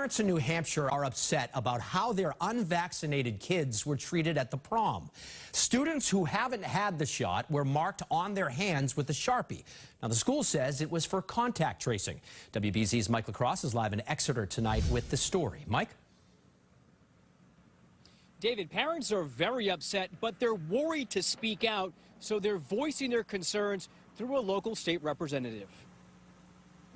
Parents in New Hampshire are upset about how their unvaccinated kids were treated at the prom. Students who haven't had the shot were marked on their hands with a Sharpie. Now, the school says it was for contact tracing. WBZ's Mike LaCrosse is live in Exeter tonight with the story. Mike? David, parents are very upset, but they're worried to speak out, so they're voicing their concerns through a local state representative.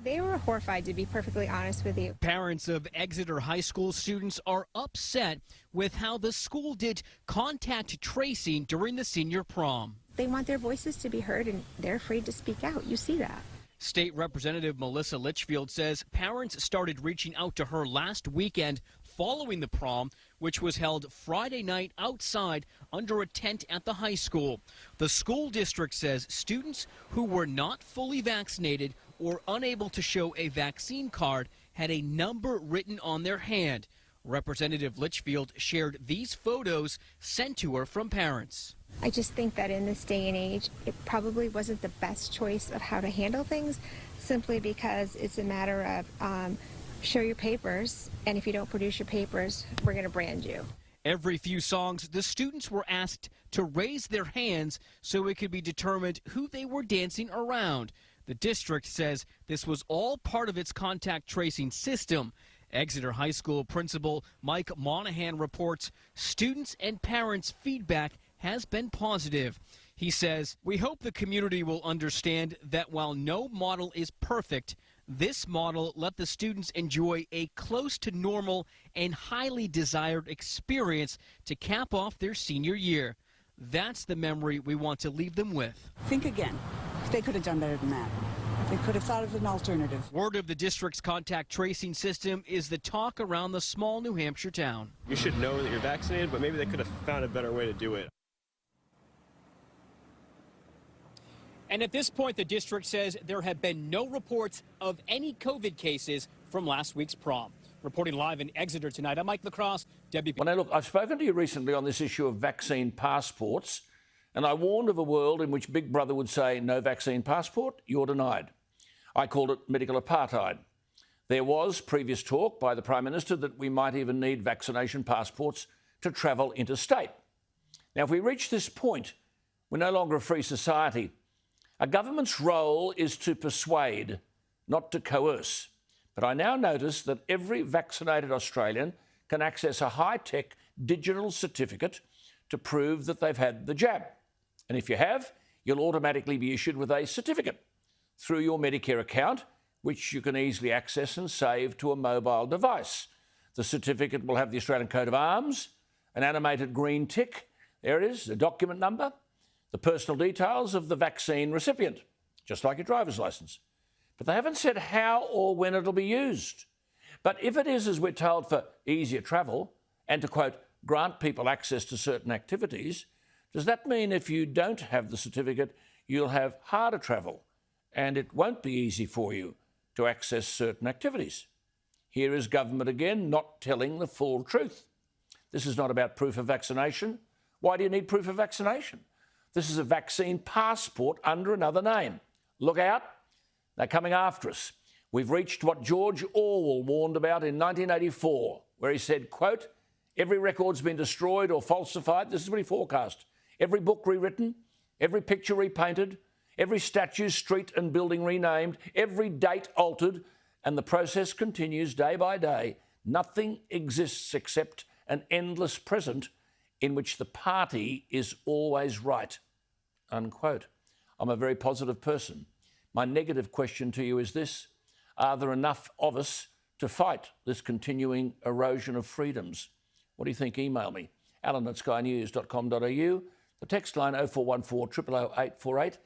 They were horrified, to be perfectly honest with you. Parents of Exeter High School students are upset with how the school did contact tracing during the senior prom. They want their voices to be heard, and they're afraid to speak out. You see that. State Representative Melissa Litchfield says parents started reaching out to her last weekend following the prom, which was held Friday night outside under a tent at the high school. The school district says students who were not fully vaccinated or unable to show a vaccine card had a number written on their hand. Representative Litchfield shared these photos sent to her from parents. I just think that in this day and age, it probably wasn't the best choice of how to handle things, simply because it's a matter of show your papers, and if you don't produce your papers, we're going to brand you. Every few songs, the students were asked to raise their hands so it could be determined who they were dancing around. The district says this was all part of its contact tracing system. Exeter High School principal Mike Monahan reports students and parents' feedback has been positive. He says, "We hope the community will understand that while no model is perfect, this model let the students enjoy a close to normal and highly desired experience to cap off their senior year. That's the memory we want to leave them with." Think again. They could have done better than that. They could have thought of an alternative. Word of the district's contact tracing system is the talk around the small New Hampshire town. You should know that you're vaccinated, but maybe they could have found a better way to do it. And at this point, the district says there have been no reports of any COVID cases from last week's prom. Reporting live in Exeter tonight, I'm Mike LaCrosse, WB. Well, now, look, I've spoken to you recently on this issue of vaccine passports, and I warned of a world in which Big Brother would say, no vaccine passport, you're denied. I called it medical apartheid. There was previous talk by the Prime Minister that we might even need vaccination passports to travel interstate. Now, if we reach this point, we're no longer a free society. A government's role is to persuade, not to coerce. But I now notice that every vaccinated Australian can access a high-tech digital certificate to prove that they've had the jab. And if you have, you'll automatically be issued with a certificate through your Medicare account, which you can easily access and save to a mobile device. The certificate will have the Australian coat of arms, an animated green tick, there it is, the document number, the personal details of the vaccine recipient, just like your driver's licence. But they haven't said how or when it'll be used. But if it is, as we're told, for easier travel and to, quote, grant people access to certain activities, does that mean if you don't have the certificate, you'll have harder travel and it won't be easy for you to access certain activities? Here is government again not telling the full truth. This is not about proof of vaccination. Why do you need proof of vaccination? This is a vaccine passport under another name. Look out, they're coming after us. We've reached what George Orwell warned about in 1984, where he said, quote, every record's been destroyed or falsified. This is what he forecast. Every book rewritten, every picture repainted, every statue, street and building renamed, every date altered, and the process continues day by day. Nothing exists except an endless present in which the party is always right, unquote. I'm a very positive person. My negative question to you is this: are there enough of us to fight this continuing erosion of freedoms? What do you think? Email me, alan@skynews.com.au. The text line 0414 000 848.